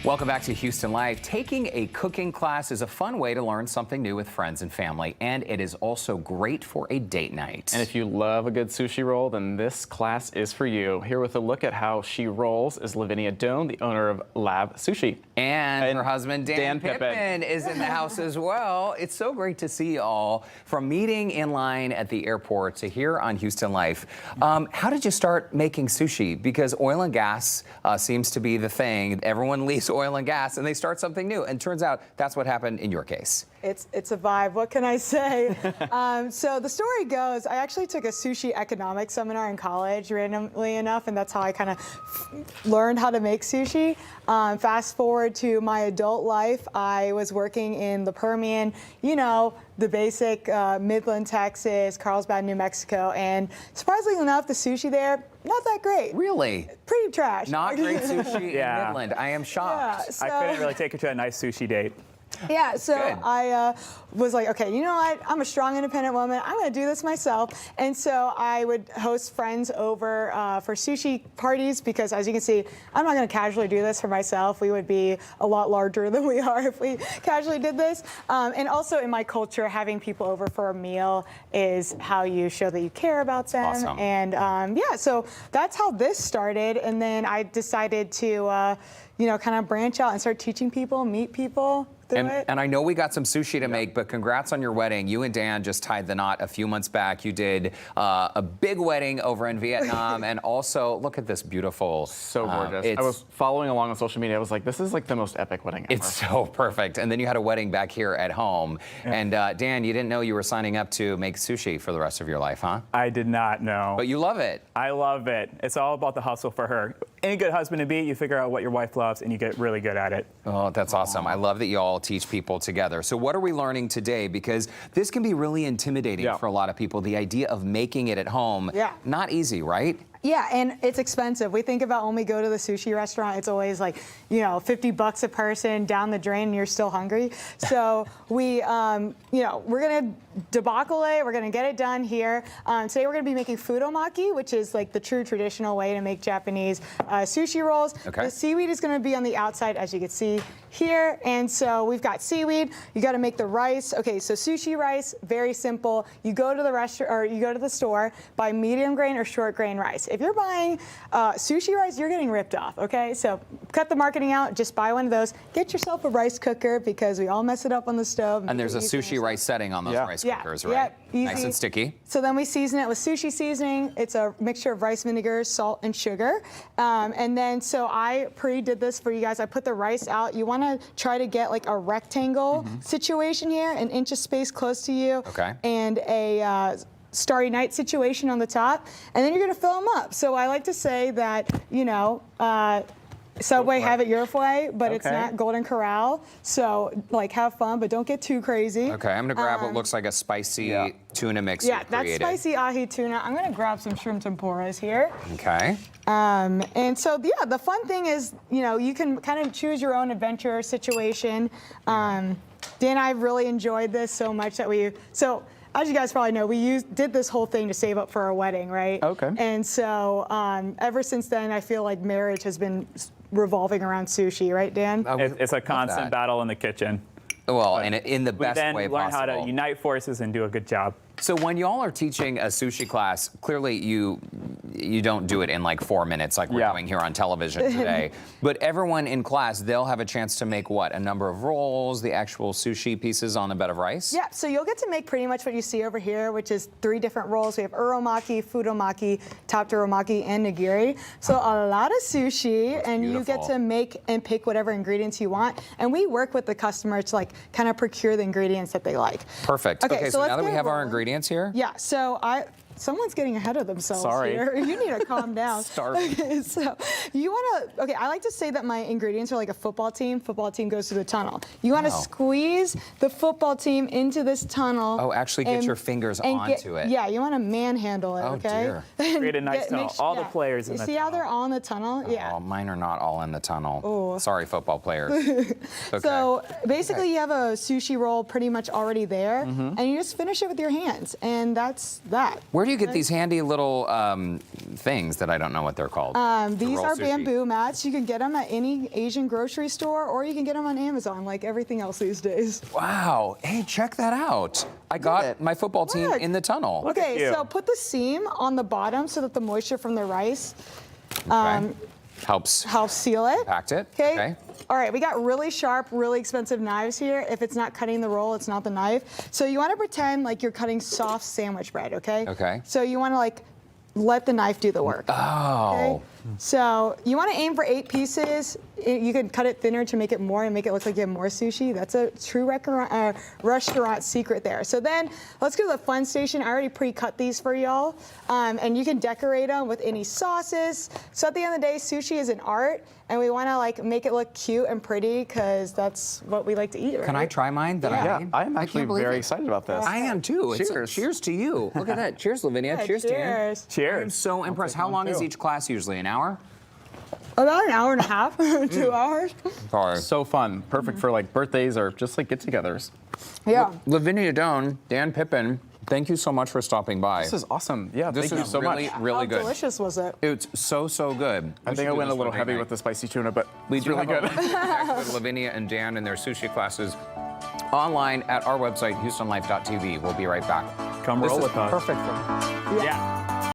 Welcome back to Houston Life. Taking a cooking class is a fun way to learn something new with friends and family, and it is also great for a date night. And if you love a good sushi roll, then this class is for you. Here with a look at how she rolls is Lavinia Doan, the owner of Sushi. And her husband, Dan Pippen, is in the house as well. It's so great to see you all. From meeting in line at the airport to here on Houston Life. How did you start making sushi? Because oil and gas seems to be the thing. Everyone leaves oil and gas and they start something new. And turns out that's what happened in your case. It's a vibe. What can I say? So the story goes, I actually took a sushi economics seminar in college, randomly enough, and that's how I kind of learned how to make sushi. Fast forward to my adult life, I was working in the Permian, you know, the basic Midland, Texas, Carlsbad, New Mexico, and surprisingly enough, the sushi there, not that great. Really? Pretty trash. Not great sushi in Midland. I am shocked. Yeah, so, I couldn't really take her to a nice sushi date. Yeah, so Good. I was like, okay, you know what? I'm a strong, independent woman. I'm going to do this myself. And so I would host friends over for sushi parties because, as you can see, I'm not going to casually do this for myself. We would be a lot larger than we are if we casually did this. And also in my culture, having people over for a meal is how you show that you care about them. Awesome. And yeah, so that's how this started. And then I decided to, you know, kind of branch out and start teaching people, meet people. And I know we got some sushi to make, but congrats on your wedding. You and Dan just tied the knot a few months back. You did a big wedding over in Vietnam, and also, look at this beautiful. So gorgeous. I was following along on social media. I was like, this is like the most epic wedding ever. It's so perfect. And then you had a wedding back here at home. Yeah. And Dan, you didn't know you were signing up to make sushi for the rest of your life, huh? I did not know. But you love it. I love it. It's all about the hustle for her. Any good husband to be, you figure out what your wife loves and you get really good at it. Oh, that's awesome. I love that you all teach people together. So what are we learning today? Because this can be really intimidating for a lot of people. The idea of making it at home, not easy, right? Yeah, and it's expensive. We think about when we go to the sushi restaurant, it's always like, you know, $50 a person down the drain and you're still hungry. So we, you know, we're going to debacle it. We're going to get it done here. Today we're going to be making fudomaki, which is like the true traditional way to make Japanese sushi rolls. Okay. The seaweed is going to be on the outside, as you can see here. And so we've got seaweed. You got to make the rice. Okay, so sushi rice, very simple. You go to the restaurant or you go to the store, buy medium grain or short grain rice. If you're buying sushi rice, you're getting ripped off, okay? So cut the marketing out, just buy one of those. Get yourself a rice cooker because we all mess it up on the stove. And there's a sushi rice setting on those rice cookers, right? Easy. Nice and sticky. So then we season it with sushi seasoning. It's a mixture of rice vinegar, salt, and sugar. And then, so I pre-did this for you guys. I put the rice out. You want to try to get like a rectangle situation here, an inch of space close to you, and a Starry Night situation on the top, and then you're going to fill them up. So I like to say that, you know, Subway, have it your way, but it's not Golden Corral. So, like, have fun, but don't get too crazy. Okay, I'm going to grab what looks like a spicy tuna mix. Yeah, that's spicy ahi tuna. I'm going to grab some shrimp tempuras here. Okay. And so, yeah, the fun thing is, you know, you can kind of choose your own adventure situation. Dan and I really enjoyed this so much that as you guys probably know, we did this whole thing to save up for our wedding, right? Okay. And so ever since then, I feel like marriage has been revolving around sushi, right, Dan? It's a constant battle in the kitchen. Well, and in the best way possible. We then learn how to unite forces and do a good job. So when y'all are teaching a sushi class, clearly you don't do it in like 4 minutes like we're doing here on television today. But everyone in class, they'll have a chance to make what? A number of rolls, the actual sushi pieces on a bed of rice? Yeah, so you'll get to make pretty much what you see over here, which is 3 different rolls. We have uromaki, fudomaki, tapteromaki, and nigiri. So a lot of sushi, and you get to make and pick whatever ingredients you want. And we work with the customer to like kind of procure the ingredients that they like. Perfect. Okay, so now that we have our ingredients here? Yeah, so someone's getting ahead of themselves here. You need to calm down. Okay, so you want to, I like to say that my ingredients are like a football team. Football team goes through the tunnel. You want to squeeze the football team into this tunnel. Oh, actually get your fingers onto it. Yeah, you want to manhandle it, okay? Dear. Create a nice tunnel. All the players in the tunnel. See how they're all in the tunnel? Oh, mine are not all in the tunnel. Oh. Sorry, football players. Okay. So basically you have a sushi roll pretty much already there, and you just finish it with your hands, and that's that. Where do do you get these handy little things that I don't know what they're called? These roll are sushi. bamboo mats. You can get them at any Asian grocery store, or you can get them on Amazon, like everything else these days. Wow. Hey, check that out. I got my football team Look. in the tunnel. Okay, you. so put the seam on the bottom so that the moisture from the rice Okay. Helps helps seal it. pact it. Okay. All right, we got really sharp, really expensive knives here. If it's not cutting the roll, it's not the knife. So you want to pretend like you're cutting soft sandwich bread, okay? Okay. So you want to like let the knife do the work. Oh. Okay? So you want to aim for 8 pieces. You can cut it thinner to make it more and make it look like you have more sushi. That's a true restaurant secret there. So then let's go to the fun station. I already pre-cut these for y'all. And you can decorate them with any sauces. So at the end of the day, sushi is an art, and we want to like make it look cute and pretty because that's what we like to eat, right? Can I try mine that Yeah. I Yeah, made? I am can't actually believe very it. excited about this. I am too. Cheers. Cheers to you. Look at that. Cheers, Lavinia. Yeah, cheers, Dan. cheers. Cheers. I'm so impressed. How one long is too. each class usually? An hour? About an hour and a half, 2 hours. Sorry. So fun, perfect for like birthdays or just like get-togethers. Yeah. Lavinia Doan, Dan Pippen, thank you so much for stopping by. This is awesome. Yeah, This thank you is so really, much. really How good. delicious was it? It's so good. I think I went a little heavy with the spicy tuna, but We it's do really have good. a connect with Lavinia and Dan and their sushi classes online at our website, HoustonLife.tv. We'll be right back. Come This roll is with us. perfect for me. Yeah.